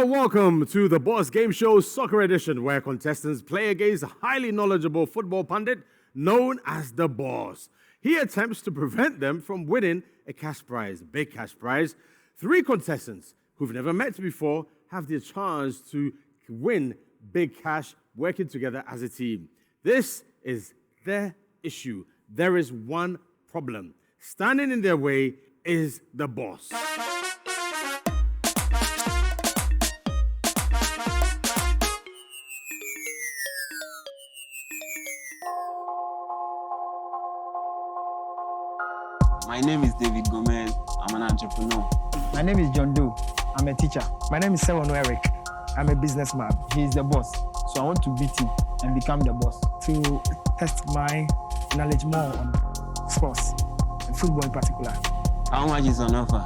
welcome to the Boss Game Show Soccer Edition, where contestants play against a highly knowledgeable football pundit known as the Boss. He attempts to prevent them from winning a cash prize, big cash prize. 3 contestants who've never met before have the chance to win big cash working together as a team. This is their issue. There is one problem. Standing in their way is the Boss. My name is David Gomez. I'm an entrepreneur. My name is John Doe. I'm a teacher. My name is Sewano Eric. I'm a businessman. He is the boss. So I want to beat him and become the boss. To test my knowledge more on sports, and football in particular. How much is on offer?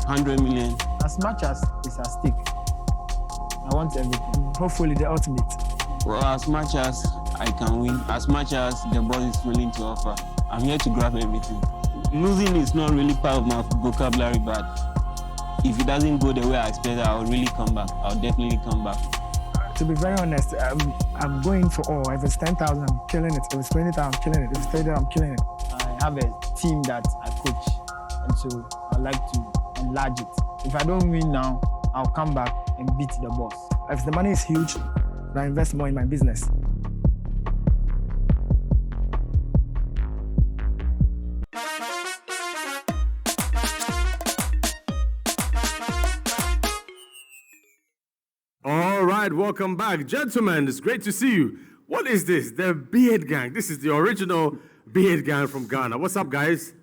100 million. As much as is at stake, I want everything. Hopefully the ultimate. Well, as much as I can win, as much as the boss is willing to offer, I'm here to grab everything. Losing is not really part of my vocabulary, but if it doesn't go the way I expected, I'll really come back. I'll definitely come back. To be very honest, I'm going for all. If it's 10,000, I'm killing it. If it's 20,000, I'm killing it. If it's 30,000, I'm killing it. I have a team that I coach, and so I'd like to enlarge it. If I don't win now, I'll come back and beat the boss. If the money is huge, I invest more in my business. All right, welcome back. Gentlemen, it's great to see you. What is this? The Beard Gang. This is the original Beard Gang from Ghana. What's up, guys?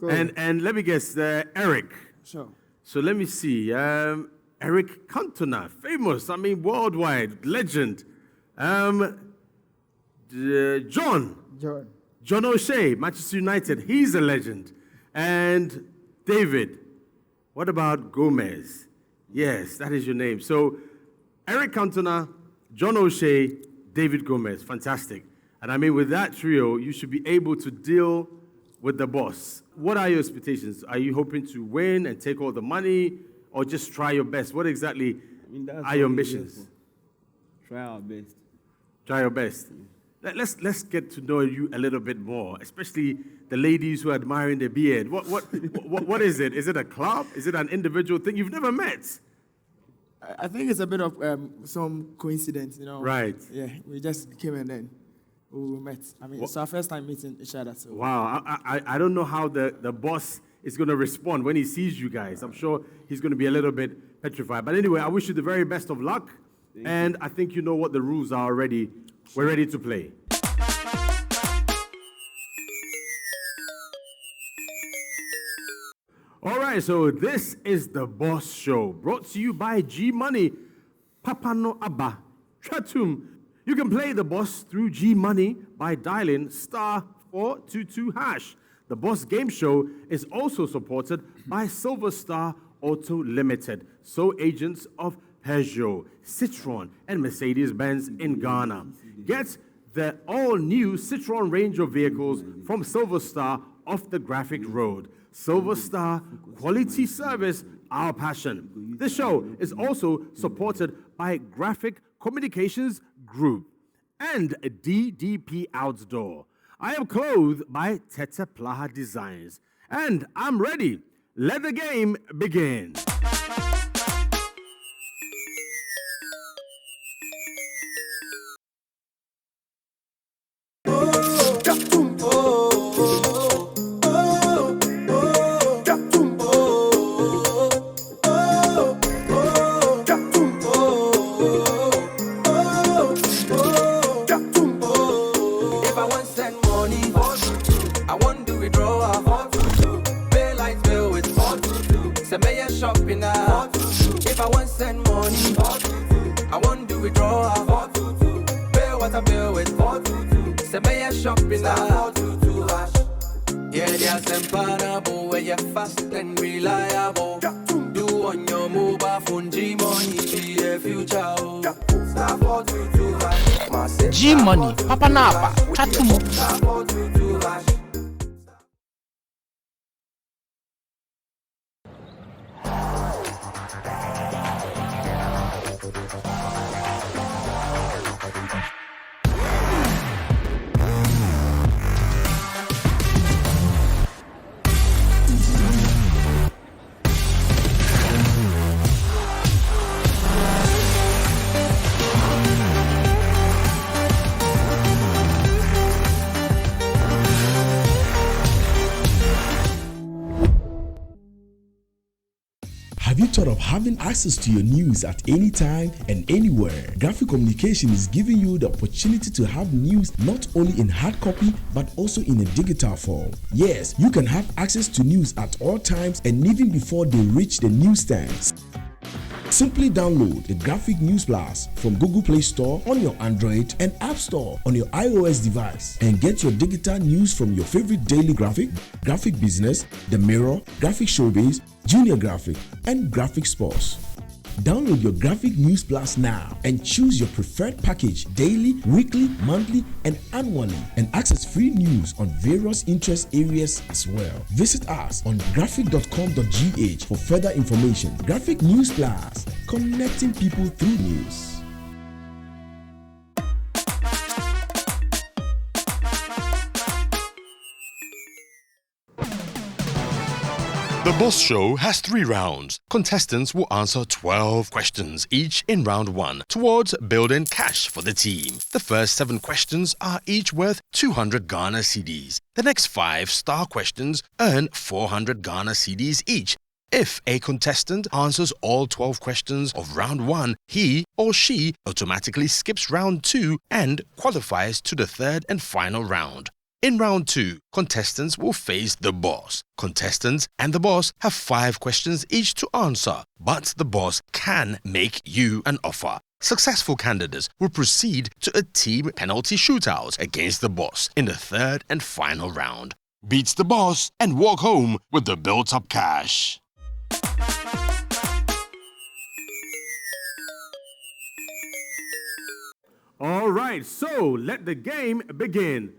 And let me guess, Eric. Sure. So let me see. Eric Cantona, famous, worldwide, legend. John O'Shea, Manchester United, he's a legend. And David, what about Gomez? Yes, that is your name. So Eric Cantona, John O'Shea, David Gomez, fantastic. And with that trio, you should be able to deal with the boss. What are your expectations? Are you hoping to win and take all the money, or just try your best? What exactly are your ambitions? Try our best. Try your best. Let's get to know you a little bit more, especially the ladies who are admiring the beard. What is it? Is it a club? Is it an individual thing you've never met? I think it's a bit of some coincidence, Right. Yeah, we just came and then we met. It's our first time meeting each other. So. Wow, I don't know how the boss is going to respond when he sees you guys. I'm sure he's going to be a little bit petrified. But anyway, I wish you the very best of luck. And I think you know what the rules are already. We're ready to play. All right, so this is the Boss Show, brought to you by gmoney. Papa no Abba Chatum. You can play the boss through gmoney by dialing *422#. The Boss Game Show is also supported by Silver Star Auto Limited, sole agents of Peugeot, Citroën, and Mercedes-Benz in Ghana. Get the all-new Citroën range of vehicles from Silver Star off the Graphic Road. Silver Star, quality service, our passion. The show is also supported by Graphic Communications Group and DDP Outdoor. I am clothed by Tete Plaha Designs, and I'm ready. Let the game begin. If I want send money, I want to withdraw. Pay what I bill with. Send me a shopping now. Yeah, there's them parable where you're fast and reliable. Do on your mobile phone, gmoney be the future. gmoney, Papa Napa, Chatumo. Have you thought of having access to your news at any time and anywhere? Graphic Communication is giving you the opportunity to have news not only in hard copy but also in a digital form. Yes, you can have access to news at all times and even before they reach the newsstands. Simply download the Graphic News Plus from Google Play Store on your Android and App Store on your iOS device and get your digital news from your favorite daily graphic, Graphic Business, The Mirror, Graphic Showbiz, Junior Graphic, and graphicsports. Download your Graphic News Plus now and choose your preferred package daily, weekly, monthly, and annually, and access free news on various interest areas as well. Visit us on graphic.com.gh for further information. Graphic News Plus, connecting people through news. The BOS Show has 3 rounds. Contestants will answer 12 questions each in round 1 towards building cash for the team. The first 7 questions are each worth 200 Ghana cedis. The next 5 star questions earn 400 Ghana cedis each. If a contestant answers all 12 questions of round 1, he or she automatically skips round 2 and qualifies to the 3rd and final round. In round 2, contestants will face the boss. Contestants and the boss have 5 questions each to answer, but the boss can make you an offer. Successful candidates will proceed to a team penalty shootout against the boss in the 3rd and final round. Beat the boss and walk home with the built-up cash. All right, so let the game begin.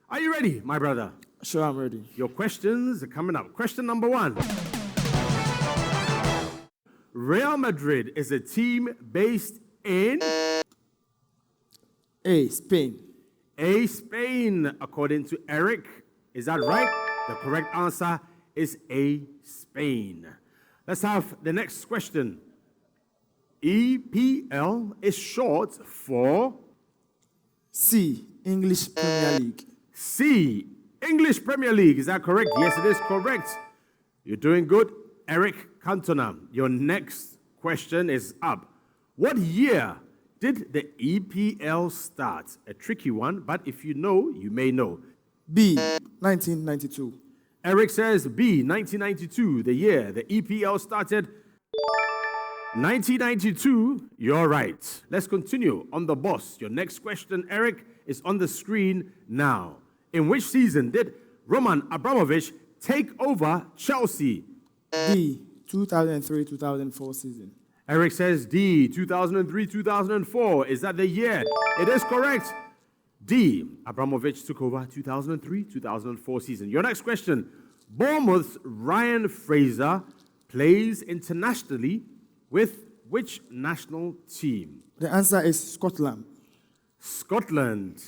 Are you ready, my brother? Sure, I'm ready. Your questions are coming up. Question number 1. Real Madrid is a team based in A, Spain. A, Spain, according to Eric. Is that right? The correct answer is A, Spain. Let's have the next question. EPL is short for C, English Premier League. C, English Premier League. Is that correct? Yes, it is correct. You're doing good. Eric Cantona, your next question is up. What year did the EPL start? A tricky one, but if you know, you may know. B, 1992. Eric says B, 1992, the year the EPL started. 1992, you're right. Let's continue on the boss. Your next question, Eric, is on the screen now. In which season did Roman Abramovich take over Chelsea? D, 2003-2004 season. Eric says D, 2003-2004. Is that the year? It is correct. D, Abramovich took over 2003-2004 season. Your next question. Bournemouth's Ryan Fraser plays internationally with which national team? The answer is Scotland. Scotland.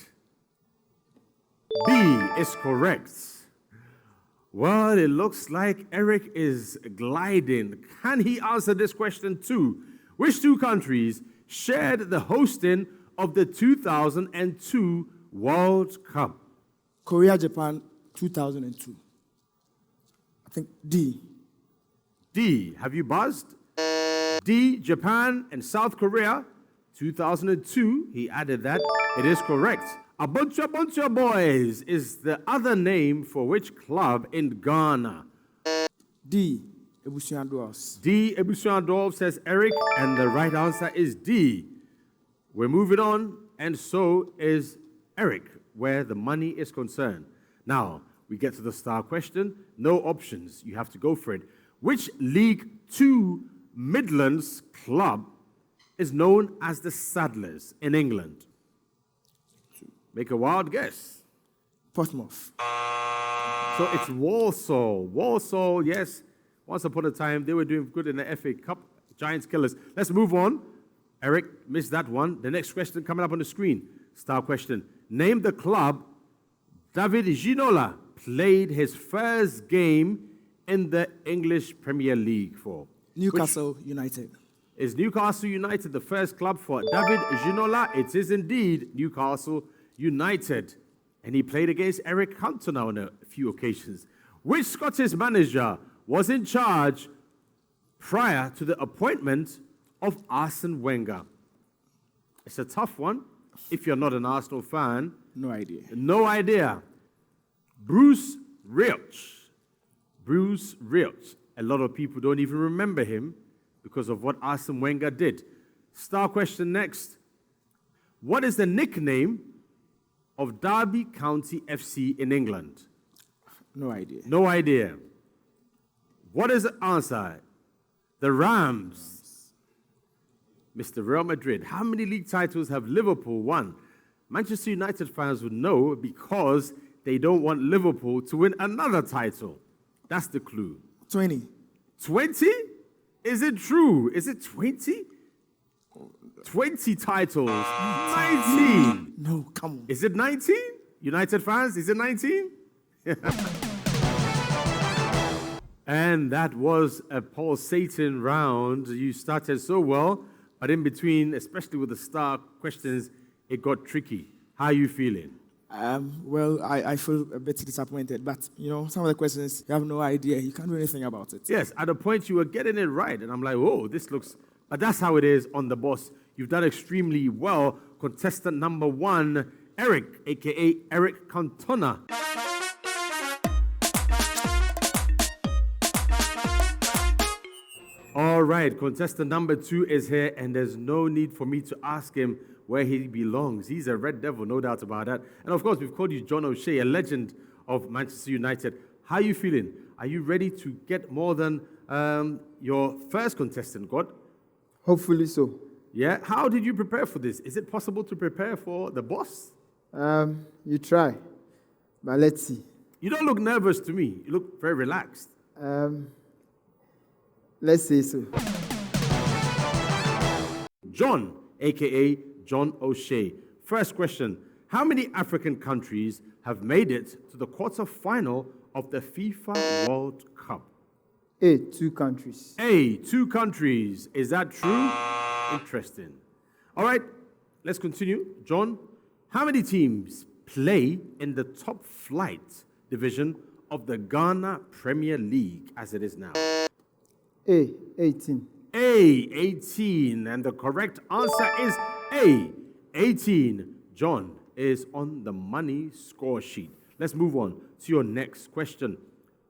B is correct. Well, it looks like Eric is gliding. Can he answer this question too? Which 2 countries shared the hosting of the 2002 World Cup? Korea, Japan, 2002. I think D. D. Have you buzzed? D. Japan and South Korea, 2002. He added that. It is correct. Abuncha Boys is the other name for which club in Ghana? D, Ebusian Dwarfs. D, Ebusian Dwarfs, says Eric, and the right answer is D. We're moving on, and so is Eric, where the money is concerned. Now, we get to the star question. No options. You have to go for it. Which League 2 Midlands club is known as the Saddlers in England? Make a wild guess. Portsmouth. So it's Walsall. Walsall, yes. Once upon a time, they were doing good in the FA Cup. Giants killers. Let's move on. Eric missed that one. The next question coming up on the screen. Star question. Name the club David Ginola played his first game in the English Premier League for. Newcastle United. Is Newcastle United the first club for David Ginola? It is indeed Newcastle United. And he played against Eric Cantona on a few occasions. Which Scottish manager was in charge prior to the appointment of Arsene Wenger? It's a tough one if you're not an Arsenal fan. No idea. No idea. Bruce Rioch. Bruce Rioch. A lot of people don't even remember him because of what Arsene Wenger did. Star question next. What is the nickname of Derby County FC in England? No idea. No idea. What is the answer? The Rams. Mr. Real Madrid. How many league titles have Liverpool won? Manchester United fans would know because they don't want Liverpool to win another title. That's the clue. 20. 20? Is it true? Is it 20? 20 titles. 19. No, come on. Is it 19? United fans, is it 19? And that was a pulsating round. You started so well, but in between, especially with the star questions, it got tricky. How are you feeling? Well, I feel a bit disappointed, but, some of the questions, you have no idea. You can't do anything about it. Yes, at a point you were getting it right, and I'm like, whoa, this looks... But that's how it is on The Boss. You've done extremely well. Contestant number 1, Eric, a.k.a. Eric Cantona. All right, contestant number 2 is here, and there's no need for me to ask him where he belongs. He's a Red Devil, no doubt about that. And of course, we've called you John O'Shea, a legend of Manchester United. How are you feeling? Are you ready to get more than your first contestant got? Hopefully so. Yeah? How did you prepare for this? Is it possible to prepare for The Boss? You try, but let's see. You don't look nervous to me. You look very relaxed. Let's say so. John, a.k.a. John O'Shea. First question. How many African countries have made it to the quarter-final of the FIFA World Cup? A, 2 countries. A, 2 countries. Is that true? Interesting. All right, let's continue. John, how many teams play in the top flight division of the Ghana Premier League as it is now? A, 18. A, 18. And the correct answer is A, 18. John is on the money score sheet. Let's move on to your next question.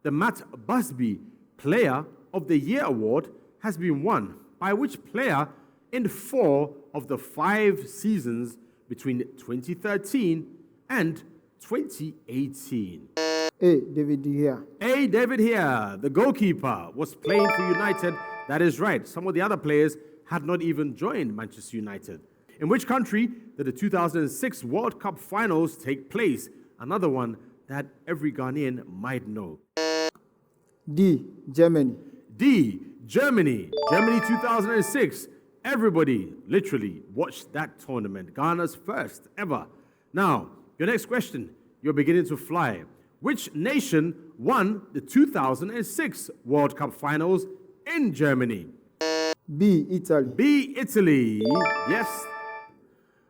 The Matt Busby Player of the Year award has been won by which player in 4 of the 5 seasons between 2013 and 2018? A, David De Gea. A, David De Gea, the goalkeeper, was playing for United. That is right. Some of the other players had not even joined Manchester United. In which country did the 2006 World Cup finals take place? Another one that every Ghanaian might know. D, Germany. D, Germany. Germany 2006. Everybody literally watched that tournament. Ghana's first ever. Now, your next question. You're beginning to fly. Which nation won the 2006 World Cup finals in Germany? B, Italy. B, Italy. Yes.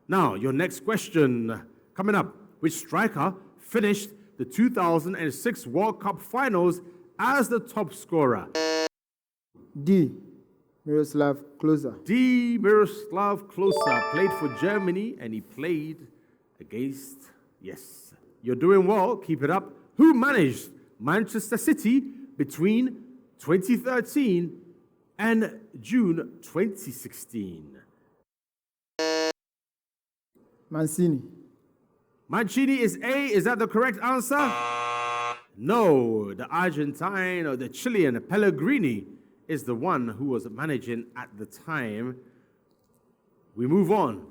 Now, your next question. Coming up. Which striker finished the 2006 World Cup finals as the top scorer? D, Miroslav Klose. D, Miroslav Klose played for Germany, and he played against, yes. You're doing well. Keep it up. Who managed Manchester City between 2013 and June 2016? Mancini. Mancini is A. Is that the correct answer? No. The Argentine or the Chilean Pellegrini is the one who was managing at the time. We move on.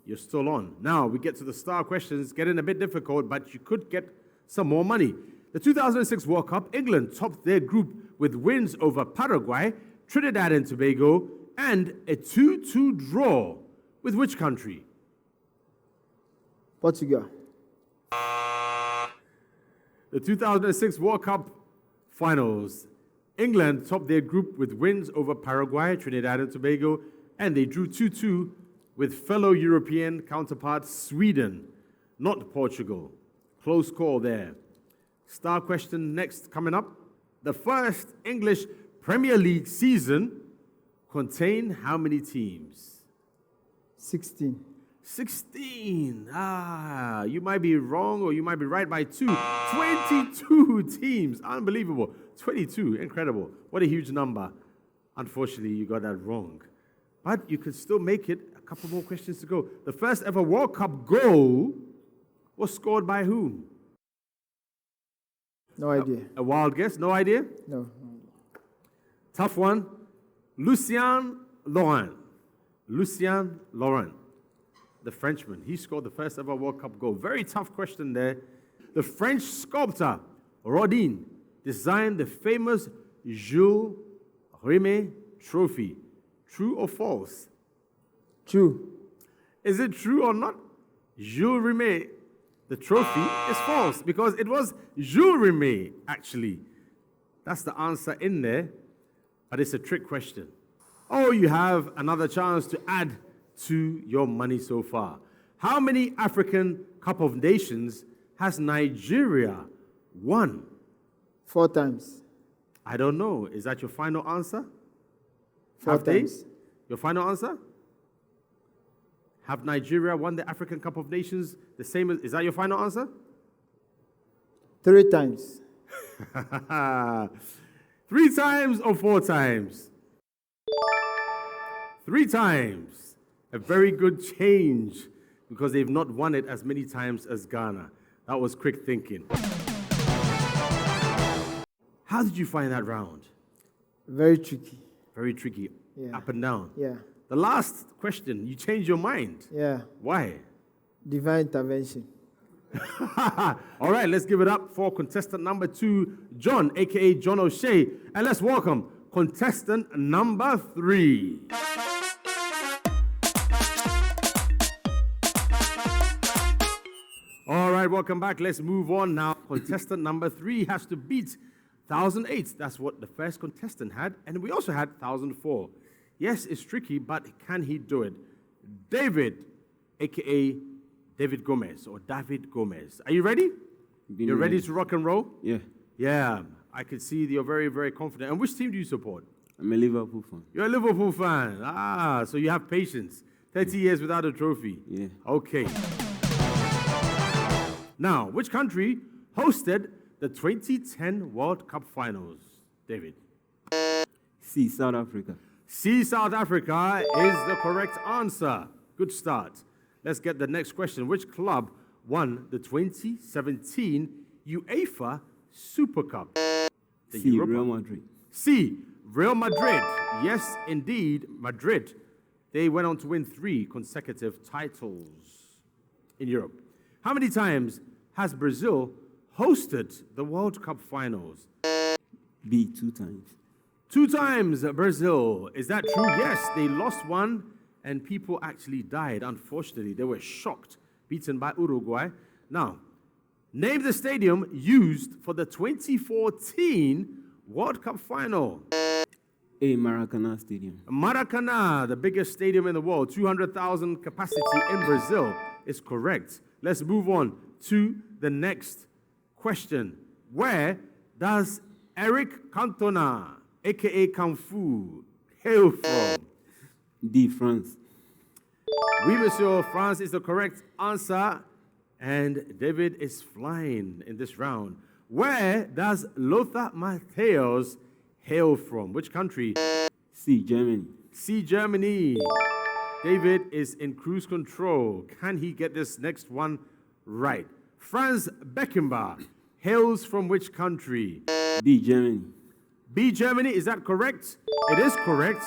You're still on. Now we get to the star questions. Getting a bit difficult, but you could get some more money. The 2006 World Cup, England topped their group with wins over Paraguay, Trinidad and Tobago, and a 2-2 draw. With which country? Portugal. The 2006 World Cup finals, England topped their group with wins over Paraguay, Trinidad and Tobago, and they drew 2-2 with fellow European counterpart Sweden, not Portugal. Close call there. Star question next coming up. The first English Premier League season contain how many teams? 16. 16. You might be wrong or you might be right by 2. 22 teams. Unbelievable. 22. Incredible. What a huge number. Unfortunately, you got that wrong. But you could still make it. A couple more questions to go. The first ever World Cup goal was scored by whom? No idea. A wild guess? No idea? No. Tough one. Lucien Laurent. Lucien Laurent, the Frenchman. He scored the first ever World Cup goal. Very tough question there. The French sculptor Rodin designed the famous Jules Rimet trophy. True or false? True. Is it true or not? Jules Rimet, the trophy, is false because it was Jules Rimet, actually. That's the answer in there, but it's a trick question. Oh, you have another chance to add to your money so far. How many African Cup of Nations has Nigeria won? 4 times. I don't know. Is that your final answer? 4 Have they? times. Your final answer? Have Nigeria won the African Cup of Nations the same as... Is that your final answer? 3 times. 3 times or 4 times? 3 times. A very good change because they've not won it as many times as Ghana. That was quick thinking. How did you find that round? Very tricky. Very tricky. Yeah. Up and down. Yeah. The last question, you changed your mind. Yeah. Why? Divine intervention. All right, let's give it up for contestant number 2, John, a.k.a. John O'Shea. And let's welcome contestant number 3. All right, welcome back. Let's move on now. Contestant number 3 has to beat 1,008. That's what the first contestant had. And we also had 1,004. Yes, it's tricky, but can he do it? David, a.k.a. David Gomez, or David Gomez. Are you ready? You're ready to rock and roll? Yeah. Yeah, I can see you're very, very confident. And which team do you support? I'm a Liverpool fan. You're a Liverpool fan. So you have patience. 30 years without a trophy. Yeah. Okay. Now, which country hosted the 2010 World Cup Finals, David? C, South Africa. C, South Africa is the correct answer. Good start. Let's get the next question. Which club won the 2017 UEFA Super Cup? C, Real Madrid. C, Real Madrid. Yes, indeed, Madrid. They went on to win 3 consecutive titles in Europe. How many times has Brazil hosted the World Cup Finals? B, 2 times. 2 times, Brazil. Is that true? Yes, they lost one, and people actually died. Unfortunately, they were shocked, beaten by Uruguay. Now, name the stadium used for the 2014 World Cup Final. A, Maracanã Stadium. Maracanã, the biggest stadium in the world, 200,000 capacity in Brazil, is correct. Let's move on to the next question. Where does Eric Cantona, a.k.a. Kung Fu, hail from? D, France. Oui, monsieur, France is the correct answer. And David is flying in this round. Where does Lothar Matthäus hail from? Which country? C, Germany. C, Germany. David is in cruise control. Can he get this next one right? Franz Beckenbauer hails from which country? B, Germany. B, Germany. Is that correct? It is correct.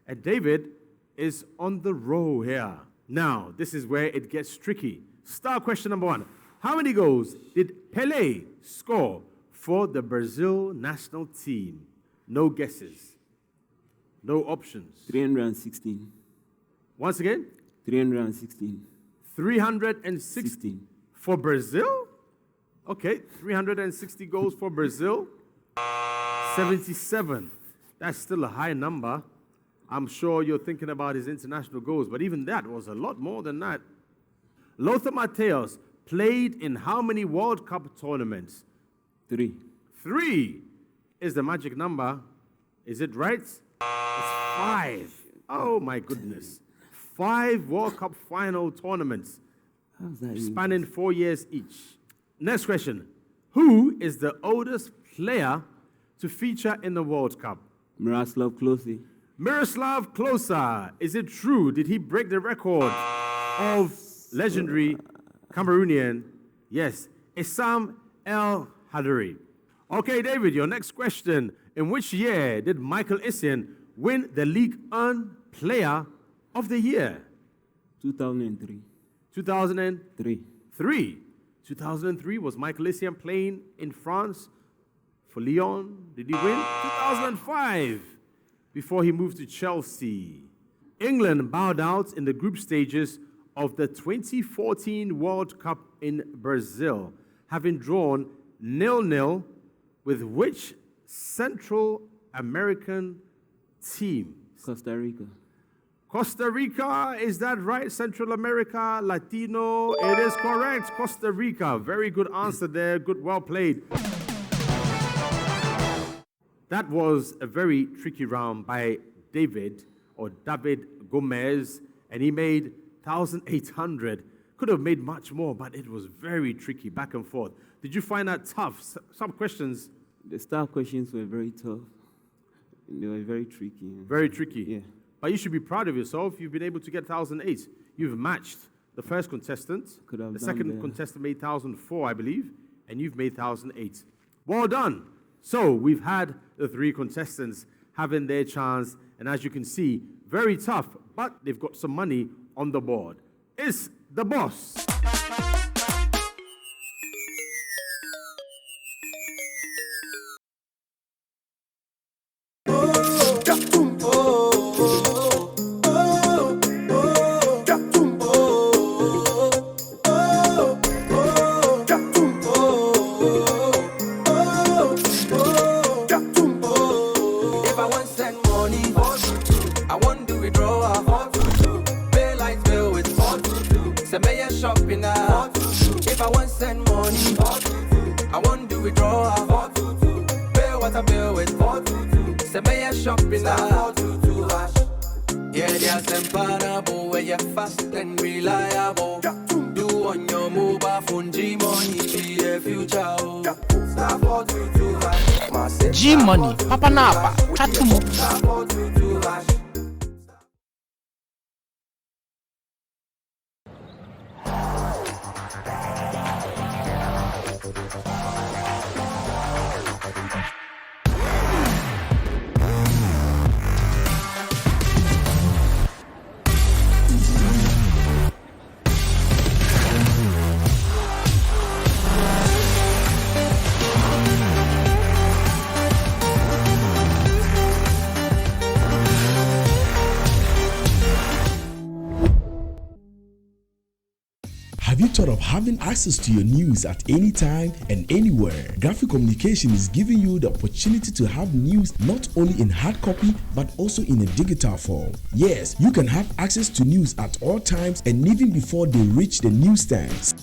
And David is on the roll here. Now, this is where it gets tricky. Star question number 1. How many goals did Pelé score for the Brazil national team? No guesses. No options. 316. Once again? 316. 316 for Brazil? Okay, 360 goals for Brazil. 77. That's still a high number. I'm sure you're thinking about his international goals, but even that was a lot more than that. Lothar Matthäus played in how many World Cup tournaments? 3. 3 is the magic number. Is it right? It's 5. Oh my goodness. 5 World Cup final tournaments spanning 4 years each. Next question. Who is the oldest player to feature in the World Cup? Miroslav Klose. Miroslav Klose. Is it true? Did he break the record of legendary Cameroonian? Yes. Issam El Hadari. Okay, David, your next question. In which year did Michael Essien win the Ligue 1 Player of the Year? 2003. 2003. 2003 was Michael Essien playing in France for Lyon. Did he win? 2005, before he moved to Chelsea. England bowed out in the group stages of the 2014 World Cup in Brazil, having drawn 0-0 with which Central American team? Costa Rica. Costa Rica, is that right? Central America, Latino, it is correct. Costa Rica, very good answer there. Good, well played. That was a very tricky round by David Gomez, and he made 1,800. Could have made much more, but it was very tricky, back and forth. Did you find that tough? Some questions. The start questions were very tough. They were very tricky. Very tricky? Yeah. But you should be proud of yourself. You've been able to get 1,008. You've matched the first contestant. The second contestant made 1,004, I believe, and you've made 1,008. Well done. So we've had the 3 contestants having their chance, and as you can see, very tough, but they've got some money on the board. It's the boss. If I want send money, I want do withdrawal. Pay what I bill with. Say me a shopping now. Yeah, there's them parable where you're fast and reliable. Do on your mobile phone, gmoney be the future. gmoney, Papa Napa, Tatumo. Have you thought of having access to your news at any time and anywhere? Graphic Communication is giving you the opportunity to have news not only in hard copy but also in a digital form. Yes, you can have access to news at all times and even before they reach the newsstands.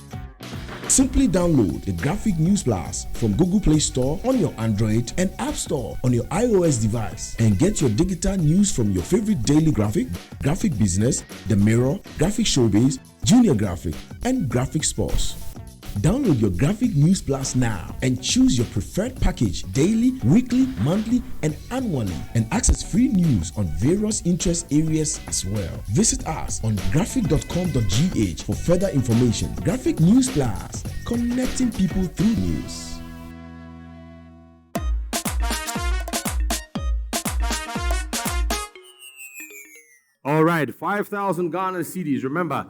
Simply download the Graphic News Plus from Google Play Store on your Android and App Store on your iOS device and get your digital news from your favorite daily graphic, Graphic Business, The Mirror, Graphic Showbiz, Junior Graphic, and graphicsports. Download your Graphic News Plus now and choose your preferred package daily, weekly, monthly, and annually, and access free news on various interest areas as well. Visit us on graphic.com.gh for further information. Graphic News Plus, connecting people through news. All right, 5,000 Ghana cedis. Remember,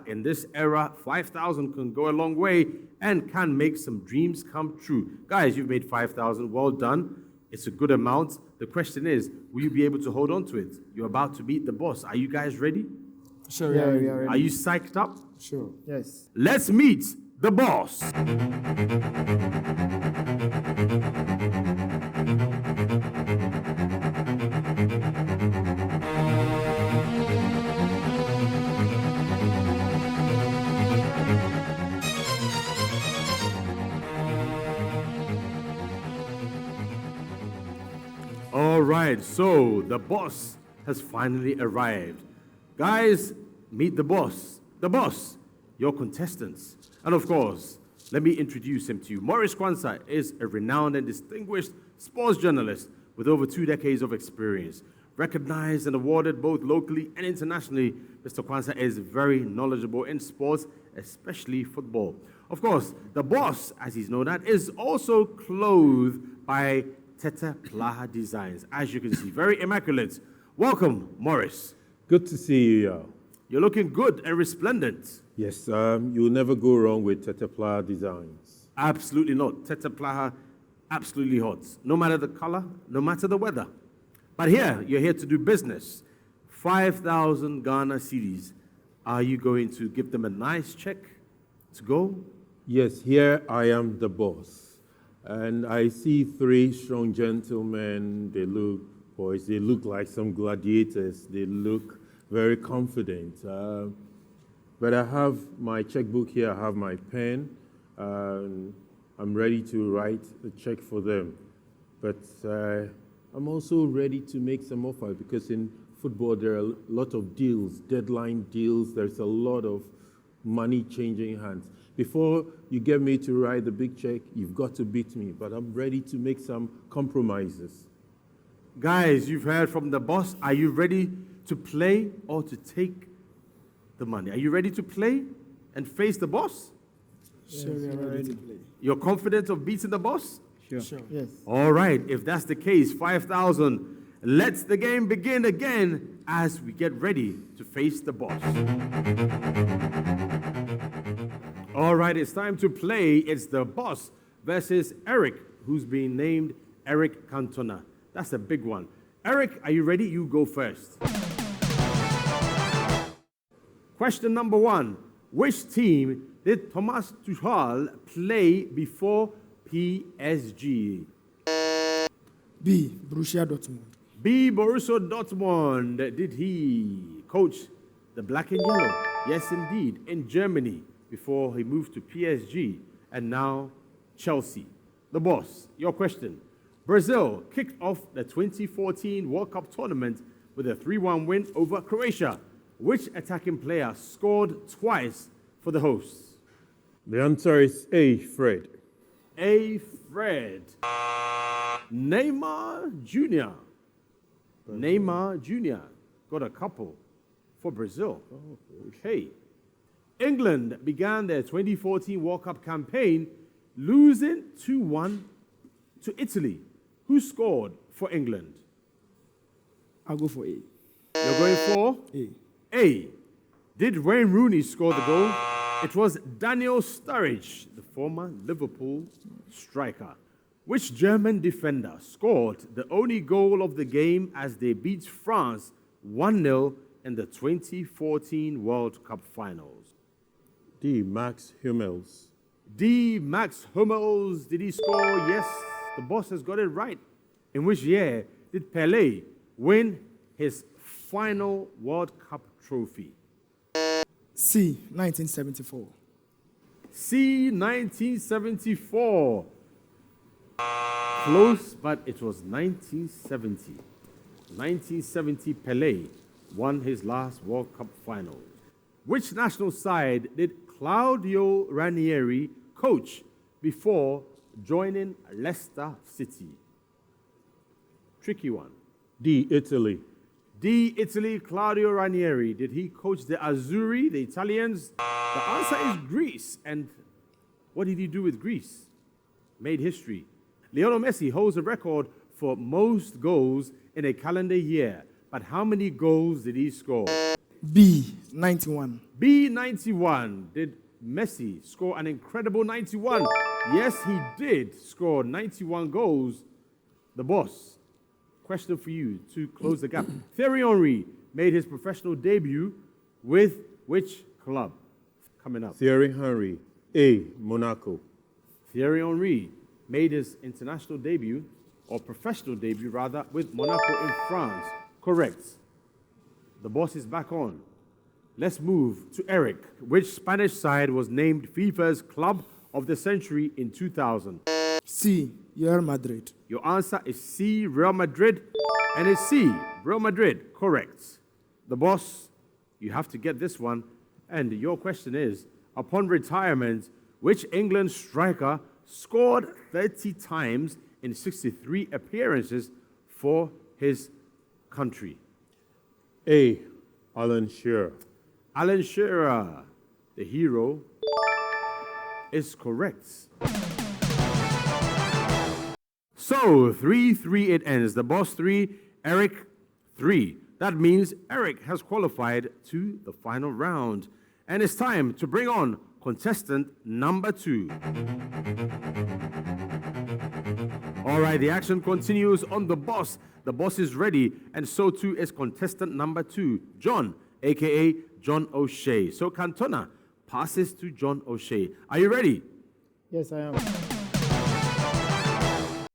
in this era, 5,000 can go a long way and can make some dreams come true. Guys, you've made 5,000. Well done. It's a good amount. The question is, will you be able to hold on to it? You're about to meet the boss. Are you guys ready? Sure, yeah, we are ready. Are you psyched up? Sure. Yes. Let's meet the boss. All All right, so the boss has finally arrived. Guys, meet the boss. The boss, your contestants. And of course, let me introduce him to you. Morris Kwanzaa is a renowned and distinguished sports journalist with over 2 decades of experience. Recognized and awarded both locally and internationally, Mr. Kwanzaa is very knowledgeable in sports, especially football. Of course, the boss, as he's known at, is also clothed by Tete Plaha Designs. As you can see, very immaculate. Welcome, Morris. Good to see you, y'all. You're looking good and resplendent. Yes, you'll never go wrong with Tete Plaha Designs. Absolutely not. Tete Plaha, absolutely hot. No matter the color, no matter the weather. But here, you're here to do business. 5,000 Ghana cedis. Are you going to give them a nice check to go? Yes, here I am the boss. And I see 3 strong gentlemen. They look like some gladiators. They look very confident. But I have my checkbook here, I have my pen. I'm ready to write a check for them. But I'm also ready to make some offer because in football there are a lot of deals, deadline deals. There's a lot of money changing hands. Before you get me to write the big check, you've got to beat me. But I'm ready to make some compromises. Guys, you've heard from the boss. Are you ready to play or to take the money? Are you ready to play and face the boss? Sure, we are ready to play. You're confident of beating the boss? Sure. Yes. All right, if that's the case, 5,000. Let the game begin again as we get ready to face the boss. All right, it's time to play. It's the boss versus Eric, who's being named Eric Cantona. That's a big one. Eric, are you ready? You go first. Question number 1. Which team did Thomas Tuchel play before PSG? B. Borussia Dortmund. B. Borussia Dortmund. Did he coach the black and yellow? Yes, indeed. In Germany before he moved to PSG and now Chelsea. The boss, your question. Brazil kicked off the 2014 World Cup tournament with a 3-1 win over Croatia. Which attacking player scored twice for the hosts? The answer is A, Fred. A. Fred. Neymar Jr. Neymar Jr. got a couple for Brazil. Okay. England began their 2014 World Cup campaign losing 2-1 to Italy. Who scored for England? I'll go for A. You're going for? A. A. Did Wayne Rooney score the goal? It was Daniel Sturridge, the former Liverpool striker. Which German defender scored the only goal of the game as they beat France 1-0 in the 2014 World Cup finals? D, Max Hummels. D, Max Hummels. Did he score? Yes, the boss has got it right. In which year did Pelé win his final World Cup trophy? C. 1974. C. 1974. Close, but it was 1970. 1970, Pelé won his last World Cup final. Which national side did Claudio Ranieri coach before joining Leicester City? Tricky one. D, Italy. D, Italy, Claudio Ranieri. Did he coach the Azzurri, the Italians? The answer is Greece. And what did he do with Greece? Made history. Lionel Messi holds a record for most goals in a calendar year. But how many goals did he score? B. 91. B, 91. Did Messi score an incredible 91? Yes, he did score 91 goals. The boss. Question for you to close the gap. Thierry Henry made his professional debut with which club? Coming up. Thierry Henry. A, Monaco. Thierry Henry made his international debut, or professional debut rather, with Monaco in France. Correct. The boss is back on. Let's move to Eric. Which Spanish side was named FIFA's Club of the Century in 2000? C. Real Madrid. Your answer is C, Real Madrid. And it's C, Real Madrid. Correct. The boss, you have to get this one. And your question is, upon retirement, which England striker scored 30 times in 63 appearances for his country? A, Alan Shearer. Alan Shearer, the hero, is correct. So, 3-3 it ends. The boss 3, Eric 3. That means Eric has qualified to the final round. And it's time to bring on contestant number 2. All right, the action continues on the boss. The boss is ready, and so too is contestant number 2, John, a.k.a. John O'Shea. So Cantona passes to John O'Shea. Are you ready? Yes, I am.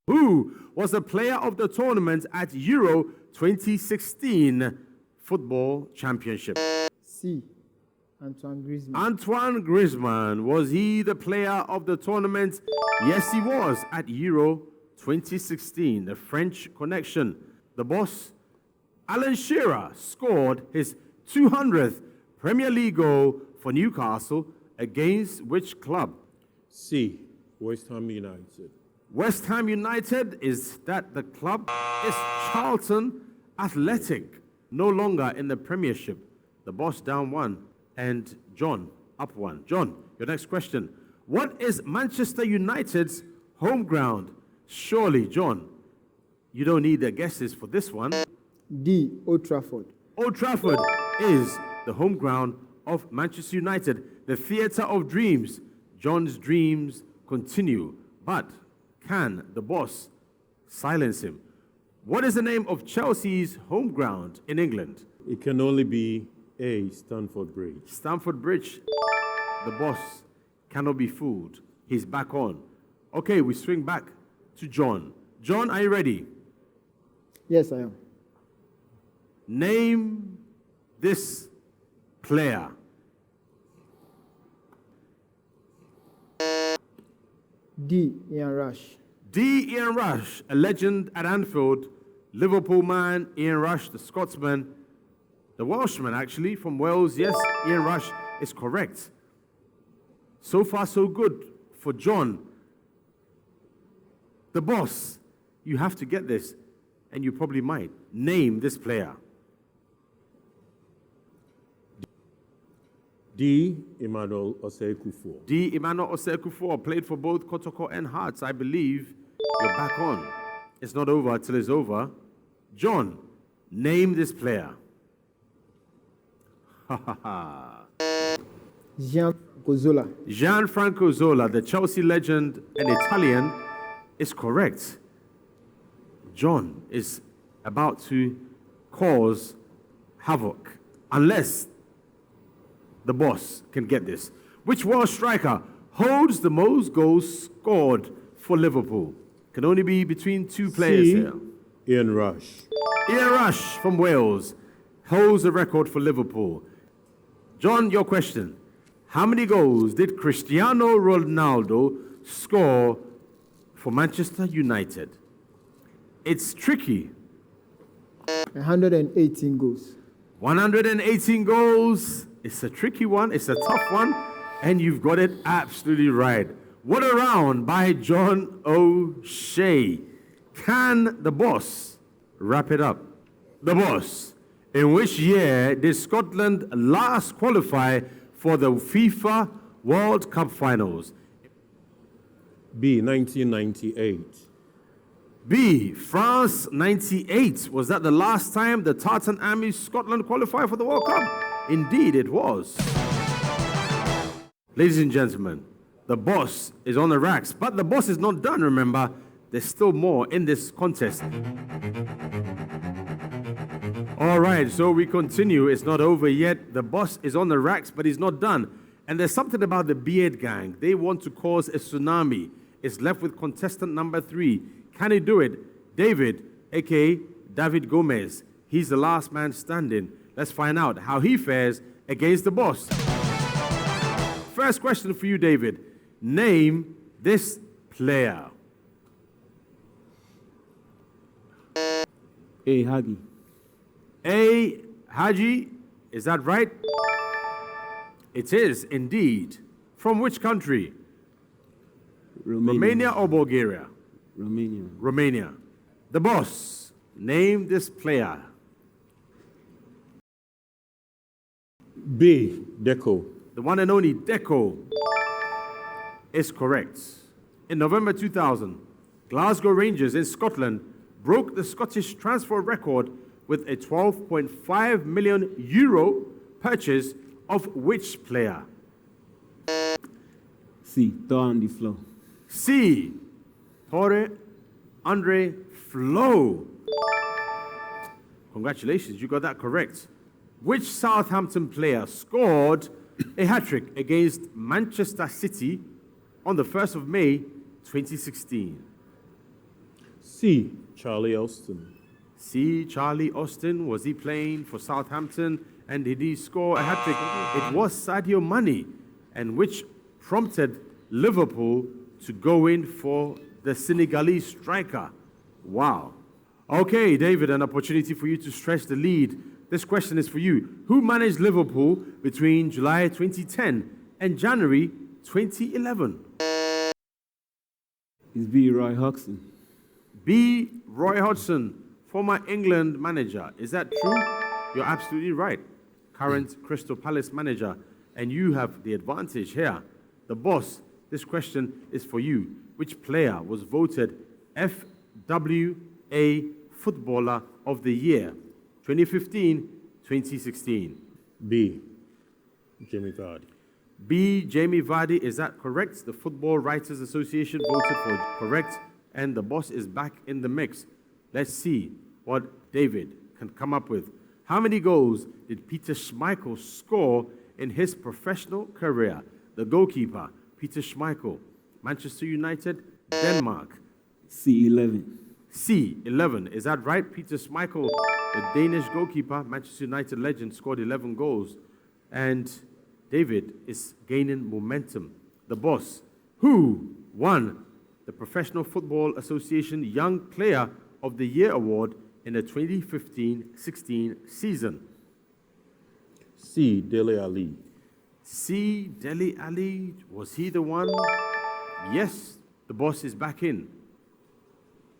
Who was the player of the tournament at Euro 2016 Football Championship? C. Antoine Griezmann. Antoine Griezmann. Was he the player of the tournament? Yes, he was at Euro 2016. The French connection. The boss, Alan Shearer, scored his 200th Premier League goal for Newcastle against which club? C, West Ham United. West Ham United, is that the club? Is Charlton Athletic, no longer in the Premiership. The boss down 1 and John up 1. John, your next question. What is Manchester United's home ground? Surely, John, you don't need the guesses for this one. D. Old Trafford. Old Trafford is the home ground of Manchester United, the theatre of dreams. John's dreams continue, but can the boss silence him? What is the name of Chelsea's home ground in England? It can only be A, Stamford Bridge. Stamford Bridge. The boss cannot be fooled. He's back on. Okay, we swing back to John. John, are you ready? Yes, I am. Name this player. D. Ian Rush. D. Ian Rush, a legend at Anfield. Liverpool man, Ian Rush, the Scotsman. The Welshman, actually, from Wales. Yes, Ian Rush is correct. So far, so good for John. The boss, you have to get this, and you probably might. Name this player. D, Emmanuel Osei-Kuffour. D. Emmanuel Osei-Kuffour played for both Kotoko and Hearts. I believe you're back on. It's not over till it's over. John, name this player. Ha ha ha. Gianfranco Zola. Gianfranco Zola, the Chelsea legend and Italian, is correct. John is about to cause havoc, unless the boss can get this. Which Welsh striker holds the most goals scored for Liverpool? Can only be between two players here. Ian Rush. Ian Rush from Wales holds the record for Liverpool. John, your question. How many goals did Cristiano Ronaldo score for Manchester United? It's tricky. 118 goals. 118 goals. It's a tricky one. It's a tough one. And you've got it absolutely right. What a round by John O'Shea. Can the boss wrap it up? The boss. In which year did Scotland last qualify for the FIFA World Cup finals? B, 1998. B, France 98. Was that the last time the Tartan Army Scotland qualified for the World Cup? Indeed it was. Ladies and gentlemen, the boss is on the racks, but the boss is not done, remember. There's still more in this contest. All right, so we continue. It's not over yet. The boss is on the racks, but he's not done. And there's something about the Beard Gang. They want to cause a tsunami. It's left with contestant number 3. Can he do it? David, a.k.a. David Gomez. He's the last man standing. Let's find out how he fares against the boss. First question for you, David. Name this player. A. Hagi. A. Haji, is that right? It is indeed. From which country? Romania or Bulgaria? Romania. Romania. The boss, name this player. B. Deco. The one and only Deco is correct. In November 2000, Glasgow Rangers in Scotland broke the Scottish transfer record with a 12.5 million euro purchase of which player? C. Thor on the floor. C. Tore Andre Flo. Congratulations, you got that correct. Which Southampton player scored a hat-trick against Manchester City on the 1st of May, 2016? C. Charlie Austin. C. Charlie Austin. Was he playing for Southampton? And did he score a hat-trick? It was Sadio Mane, and which prompted Liverpool to go in for the Senegalese striker. Wow. Okay, David, an opportunity for you to stretch the lead. This question is for you. Who managed Liverpool between July 2010 and January 2011? It's B. Roy Hodgson. B. Roy Hodgson, former England manager. Is that true? You're absolutely right. Current Crystal Palace manager. And you have the advantage here. The boss, this question is for you. Which player was voted FWA Footballer of the Year, 2015-2016? B. Jamie Vardy. B. Jamie Vardy, is that correct? The Football Writers Association voted for correct, and the boss is back in the mix. Let's see what David can come up with. How many goals did Peter Schmeichel score in his professional career? The goalkeeper, Peter Schmeichel, Manchester United, Denmark. C11. C11, is that right? Peter Schmeichel, the Danish goalkeeper, Manchester United legend, scored 11 goals. And David is gaining momentum. The boss, who won the Professional Football Association Young Player of the Year Award in the 2015-16 season? C. Dele Alli. C. Dele Alli, was he the one? Yes, the boss is back in.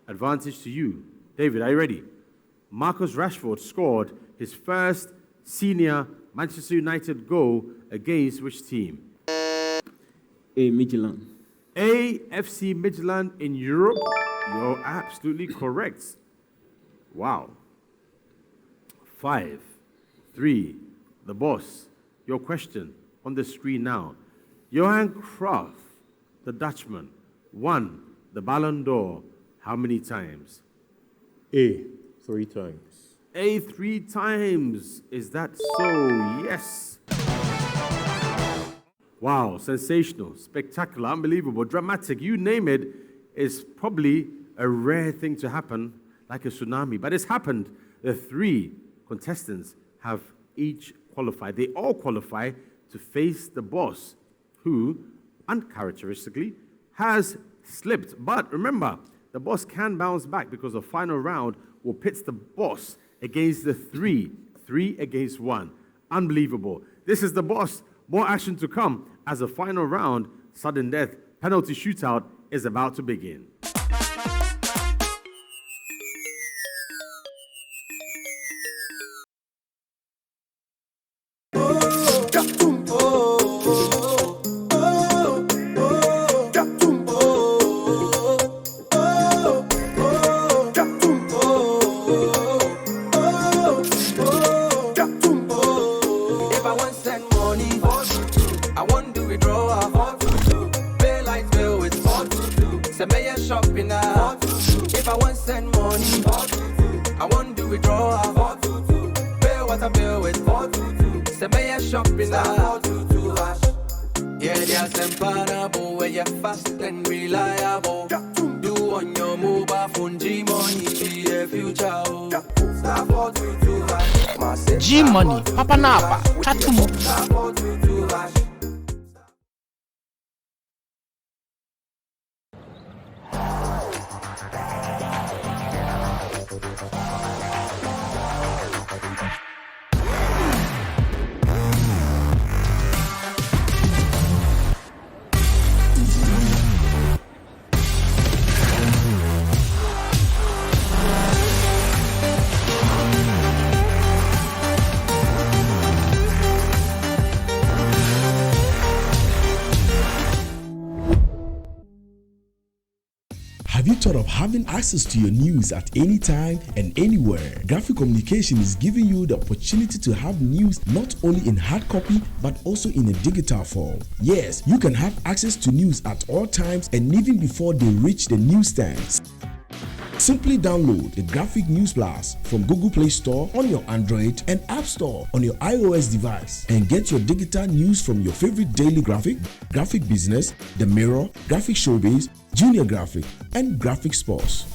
Advantage to you. David, are you ready? Marcus Rashford scored his first senior Manchester United goal against which team? A. Midtjylland. A. FC Midtjylland in Europe. You're absolutely correct. Wow. 5, 3, the boss. Your question on the screen now. Johan Cruyff, the Dutchman, won the Ballon d'Or how many times? A. 3 times. A. 3 times. Is that so? Yes. Wow, sensational, spectacular, unbelievable, dramatic, you name it, is probably a rare thing to happen, like a tsunami. But it's happened. The 3 contestants have each qualified. They all qualify to face the boss, who, uncharacteristically, has slipped. But remember, the boss can bounce back because the final round will pit the boss against the 3 against 1. Unbelievable. This is the boss. More action to come as the final round, sudden death, penalty shootout is about to begin. Gmoney, Papa Napa, Chatumo. thought of having access to your news at any time and anywhere? Graphic Communication is giving you the opportunity to have news not only in hard copy but also in a digital form. Yes, you can have access to news at all times and even before they reach the newsstands. Simply download the Graphic News Plus from Google Play Store on your Android and App Store on your iOS device and get your digital news from your favorite daily graphic, Graphic Business, The Mirror, Graphic Showbiz, Junior Graphic, and graphicsports.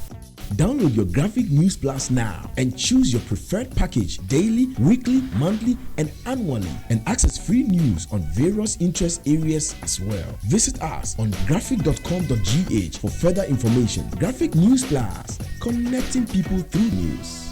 Download your Graphic News Plus now and choose your preferred package daily, weekly, monthly, and annually, and access free news on various interest areas as well. Visit us on graphic.com.gh for further information. Graphic News Plus, connecting people through news.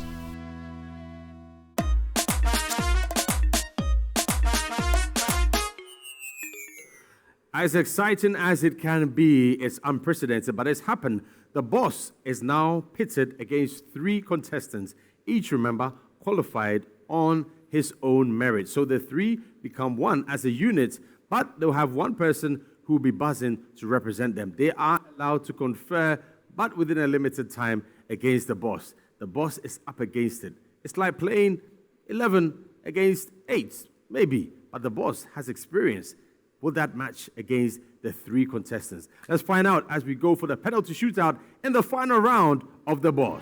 As exciting as it can be, it's unprecedented, but it's happened. The boss is now pitted against 3 contestants, each, remember, qualified on his own merit. So the 3 become 1 as a unit, but they'll have 1 person who will be buzzing to represent them. They are allowed to confer, but within a limited time, against the boss. The boss is up against it. It's like playing 11 against 8, maybe, but the boss has experience. Will that match against the 3 contestants? Let's find out as we go for the penalty shootout in the final round of the boss.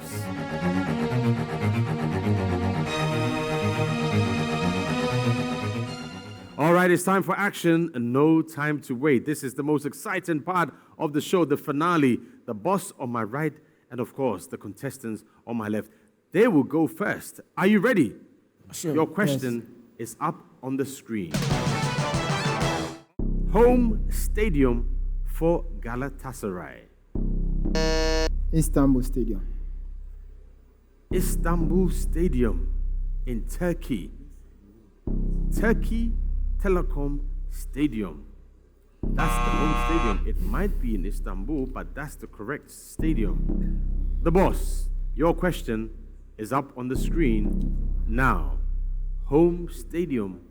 All right, it's time for action and no time to wait. This is the most exciting part of the show, the finale. The boss on my right and, of course, the contestants on my left. They will go first. Are you ready? Sure. Your question is up on the screen. Home stadium for Galatasaray. Istanbul Stadium. Istanbul Stadium in Turkey. Turkey Telecom Stadium. That's the home stadium. It might be in Istanbul, but that's the correct stadium. The boss, your question is up on the screen now. Home stadium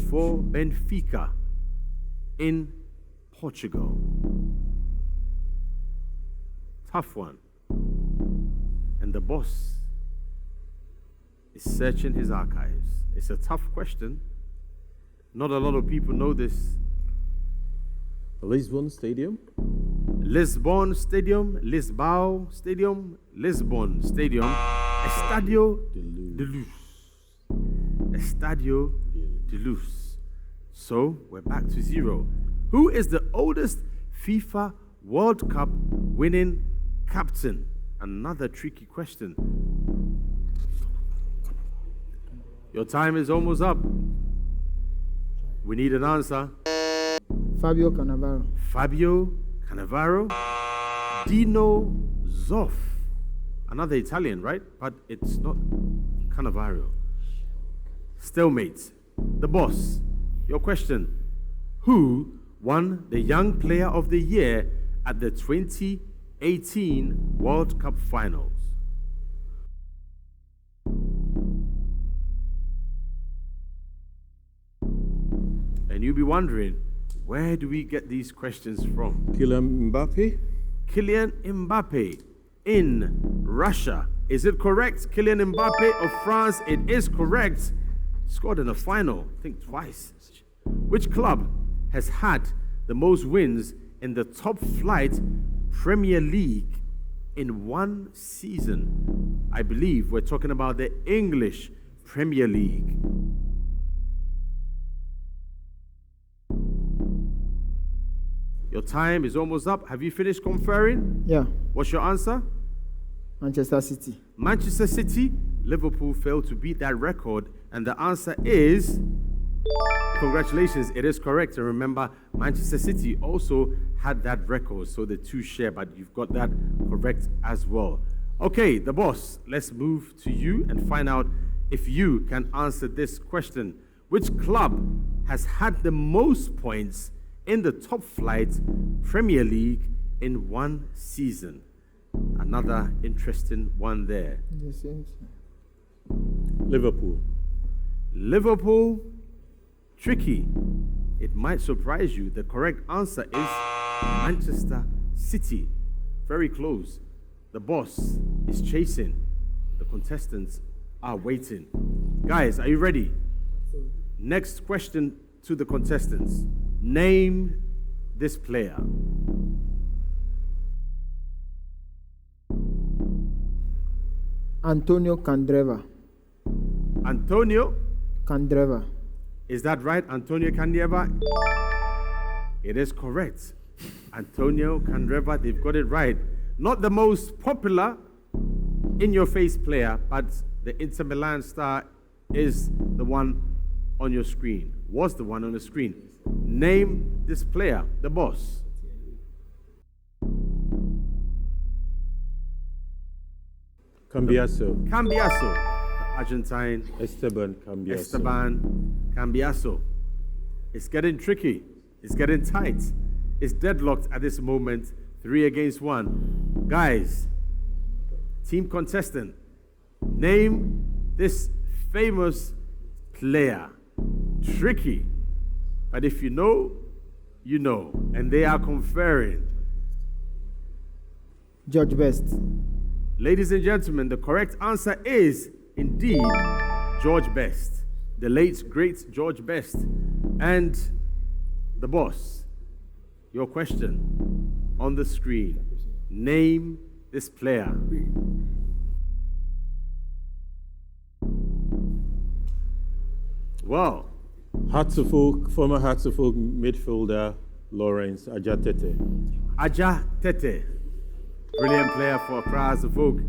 for Benfica in Portugal. Tough one. And the boss is searching his archives. It's a tough question. Not a lot of people know this. Lisbon Stadium? Lisbon Stadium, Lisboa Stadium, Lisbon Stadium, Estadio de Luz. Estadio de Luz. So, we're back to 0. Who is the oldest FIFA World Cup winning captain? Another tricky question. Your time is almost up. We need an answer. Fabio Cannavaro. Fabio Cannavaro. Dino Zoff. Another Italian, right? But it's not Cannavaro. Stalemate. The boss. Your question. Who won the Young Player of the Year at the 2018 World Cup Finals? And you'll be wondering, where do we get these questions from? Kylian Mbappe? Kylian Mbappe in Russia. Is it correct? Kylian Mbappe of France. It is correct. Scored in the final, I think twice. Which club has had the most wins in the top flight Premier League in one season? I believe we're talking about the English Premier League. Your time is almost up. Have you finished conferring? Yeah. What's your answer? Manchester City. Manchester City. Liverpool failed to beat that record. And the answer is... Congratulations, it is correct. And remember, Manchester City also had that record, so the two share, but you've got that correct as well. Okay, the boss, let's move to you and find out if you can answer this question. Which club has had the most points in the top flight Premier League in one season? Another interesting one there. Liverpool. Liverpool. Tricky. It might surprise you. The correct answer is Manchester City. Very close. The boss is chasing. The contestants are waiting. Guys, are you ready? Next question to the contestants. Name this player. Antonio Candreva. Antonio? Candreva. Is that right? Antonio Candreva? It is correct. Antonio Candreva, they've got it right. Not the most popular in-your-face player, but the Inter Milan star is the one on your screen. Was the one on the screen. Name this player, the boss. Cambiaso. Cambiaso, the Argentine. Esteban Cambiaso. Esteban Cambiaso. It's getting tricky. It's getting tight. It's deadlocked at this moment. 3 against 1. Guys, team contestant, name this famous player. Tricky. But if you know, you know. And they are conferring. George Best. Ladies and gentlemen, the correct answer is indeed George Best. The late, great George Best. And the boss, your question on the screen. Name this player. Well, former Hartlepool midfielder Lawrence Ajatete. Ajatete. Brilliant player for Accra Folk.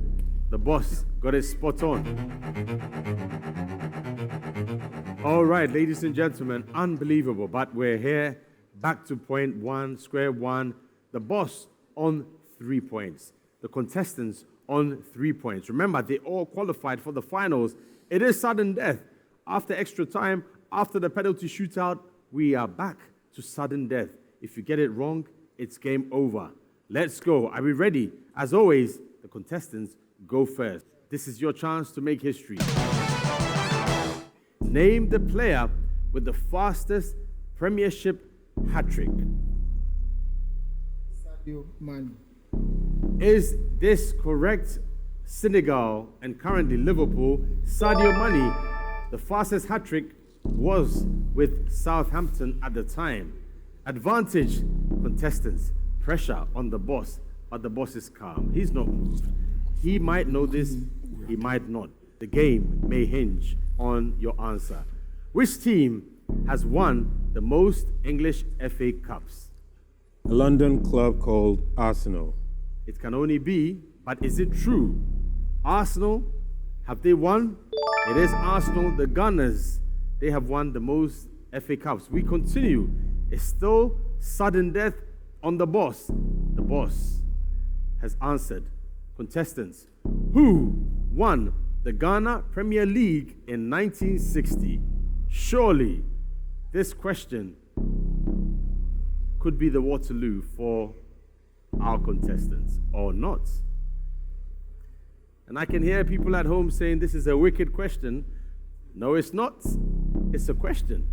The boss got it spot on. All right, ladies and gentlemen, unbelievable. But we're here, back to point one, square one. The boss on 3 points. The contestants on 3 points. Remember, they all qualified for the finals. It is sudden death. After extra time, after the penalty shootout, we are back to sudden death. If you get it wrong, it's game over. Let's go. Are we ready? As always, the contestants go first. This is your chance to make history. Name the player with the fastest Premiership hat-trick. Sadio Mane. Is this correct? Senegal and currently Liverpool, Sadio Mane, the fastest hat-trick was with Southampton at the time. Advantage, contestants. Pressure on the boss, but the boss is calm. He's not moved. He might know this, he might not. The game may hinge on your answer. Which team has won the most English FA Cups? A London club called Arsenal. It can only be, but is it true? Arsenal, have they won? It is Arsenal, the Gunners. They have won the most FA Cups. We continue. It's still sudden death on the boss. The boss has answered. Contestants, who won the Ghana Premier League in 1960? Surely this question could be the Waterloo for our contestants, or not. And I can hear people at home saying this is a wicked question. No, it's not. It's a question.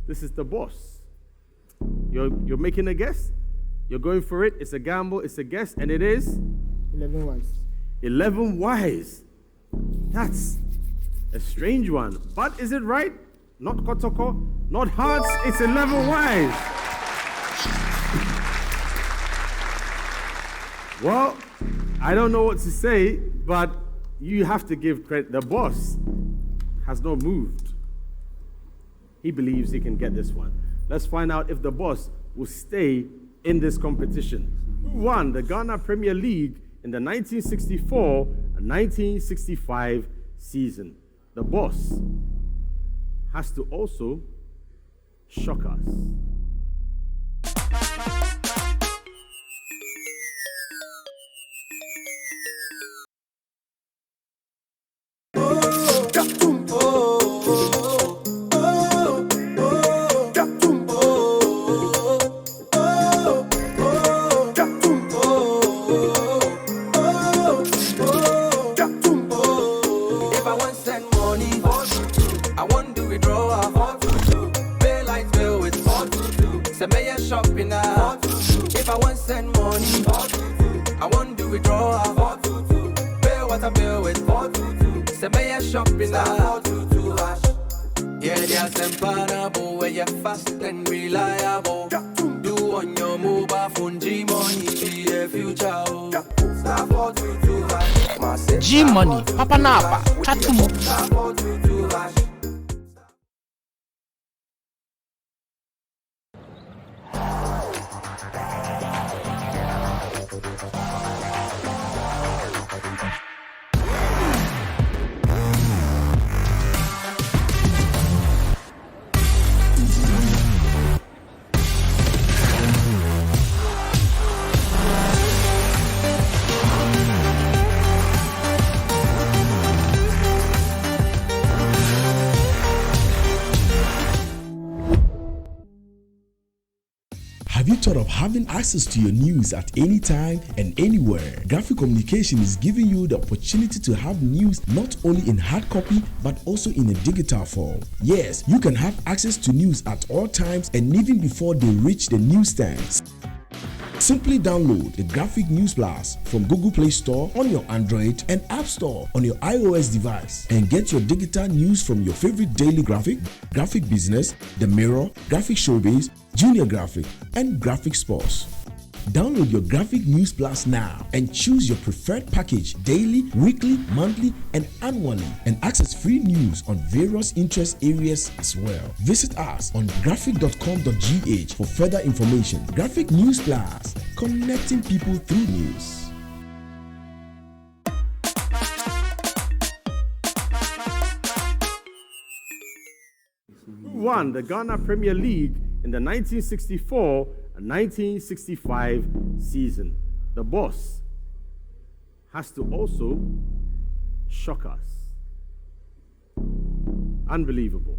This is the boss. You're making a guess? You're going for it. It's a gamble. It's a guess. And it is? 11 wise. 11 wise. That's a strange one. But is it right? Not Kotoko, not Hearts. It's 11 wise. Well, I don't know what to say, but you have to give credit. The boss has not moved. He believes he can get this one. Let's find out if the boss will stay in this competition. Who won the Ghana Premier League in the 1964 and 1965 season? The boss has to also shock us. Shopping now. If I want send money, I want to withdraw. Say me a shopping now. Yeah, there's them parable where you're fast and reliable. Do on your mobile phone, gmoney be the future. Star 422 gmoney papa napa tatumo. Star 422 Have you thought of having access to your news at any time and anywhere? Graphic Communication is giving you the opportunity to have news not only in hard copy but also in a digital form. Yes, you can have access to news at all times and even before they reach the newsstands. Simply download the Graphic News Plus from Google Play Store on your Android and App Store on your iOS device and get your digital news from your favorite daily graphic, Graphic Business, The Mirror, Graphic Showbiz, Junior Graphic, and graphicsports. Download your Graphic News Plus now and choose your preferred package daily, weekly, monthly, and annually, and access free news on various interest areas as well. Visit us on graphic.com.gh for further information. Graphic News Plus, connecting people through news. Who won the Ghana Premier League in the 1964 and 1965 season? The boss has to also shock us. Unbelievable.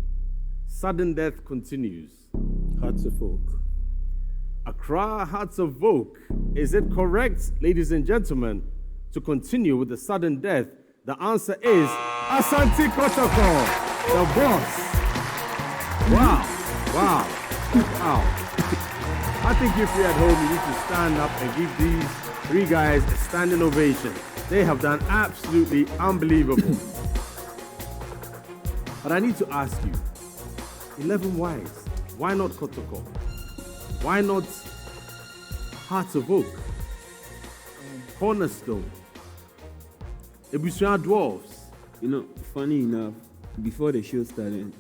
Sudden death continues. Hearts of Oak. Accra Hearts of Oak. Is it correct, ladies and gentlemen, to continue with the sudden death? The answer is Asante Kotoko, the boss. Wow. I think if you're at home, you need to stand up and give these three guys a standing ovation. They have done absolutely unbelievable. But I need to ask you, 11 wise, why not Kotoko? Why not Hearts of Oak? Cornerstone? Ebusua Dwarfs? You know, funny enough, before the show started,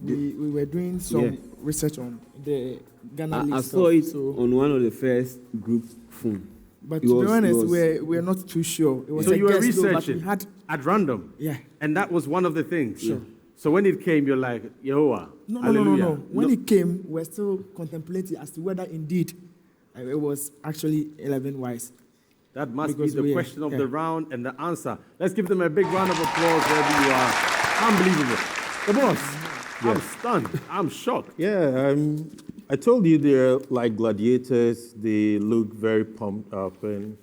we were doing some research on the Ghana League I saw it on one of the first group phone. But to be honest, we're not too sure. It was so a you were guess, researching though, but at random? Yeah. And that was one of the things? Sure. So when it came, you're like, Yehovah, No. When it came, we're still contemplating as to whether indeed it was actually 11 wise. That must be the question of the round and the answer. Let's give them a big round of applause wherever you are. Unbelievable. The boss, I'm stunned. I'm shocked. Yeah, I told you they're like gladiators. They look very pumped up. And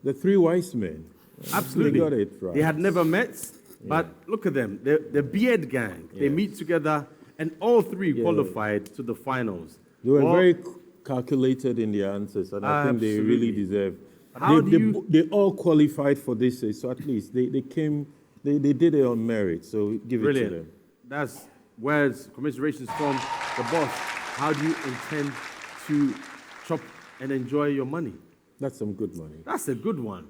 the three wise men. Absolutely. They got it right. They had never met, but look at them. The beard gang. They meet together, and all three qualified to the finals. They were very calculated in their answers, and I think they really deserve. They all qualified for this, so at least they came. They did it on merit, so give it to them. That's words, commiserations from the boss. How do you intend to chop and enjoy your money? That's some good money. That's a good one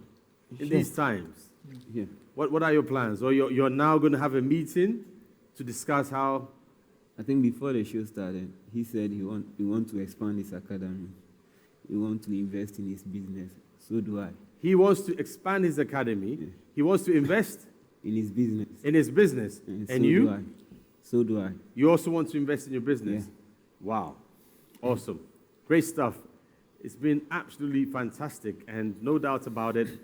in these times. Yeah. What are your plans? Or you're now going to have a meeting to discuss how? I think before the show started, he said he want to expand his academy. He want to invest in his business. So do I. He wants to expand his academy. Yeah. He wants to invest in his business. In his business. And so you? Do I. So do I. You also want to invest in your business? Yeah. Wow. Awesome. Great stuff. It's been absolutely fantastic, and no doubt about it,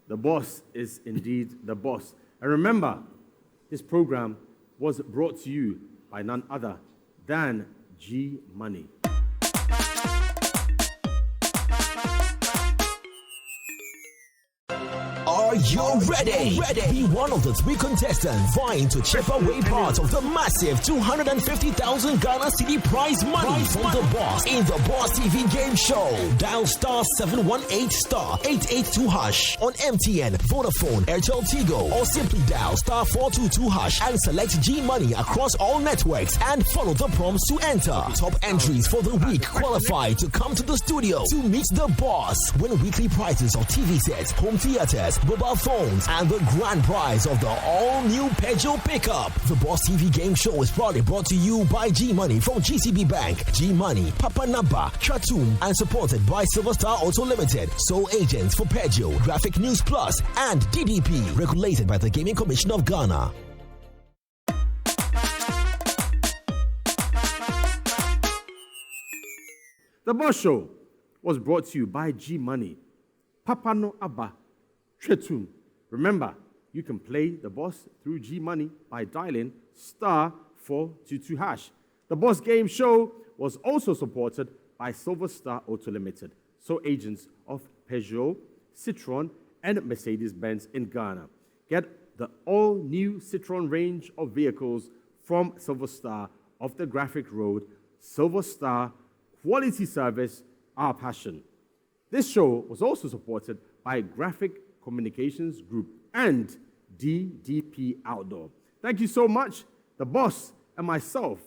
the boss is indeed the boss. And remember, this program was brought to you by none other than gmoney. Are you ready? Be one of the 3 contestants vying to chip away part of the massive 250,000 Ghana cedi prize money from the boss in the Boss TV Game Show. Dial star 718 star 882 hash on MTN, Vodafone, Airtel Tigo, or simply dial star 422 hash and select gmoney across all networks and follow the prompts to enter. Top entries for the week qualify to come to the studio to meet the boss. Win weekly prizes of TV sets, home theaters, mobile phones, and the grand prize of the all-new Peugeot pickup. The Boss TV Game Show is proudly brought to you by Gmoney from GCB Bank, Gmoney, Papa Naba, Chatum, and supported by Silver Star Auto Limited, sole agents for Peugeot, Graphic News Plus, and DDP, regulated by the Gaming Commission of Ghana. The BOS Show was brought to you by Gmoney, Papa no Abba, Tretum. Remember, you can play the boss through Gmoney by dialing star 422 hash. The Boss Game Show was also supported by Silver Star Auto Limited, so agents of Peugeot, Citroën, and Mercedes-Benz in Ghana. Get the all-new Citroën range of vehicles from Silver Star off the Graphic Road. Silver Star, quality service, our passion. This show was also supported by Graphic Communications Group and DDP Outdoor. Thank you so much. The boss and myself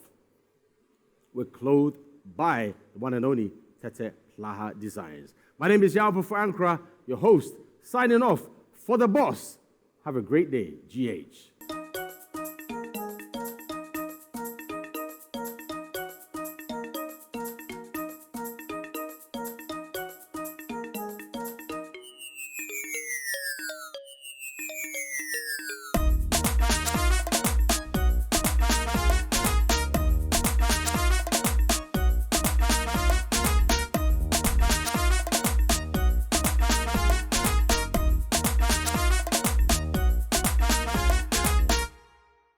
were clothed by the one and only Tete Plaha Designs. My name is Yao Bufo Ankara, your host, signing off for the boss. Have a great day, GH.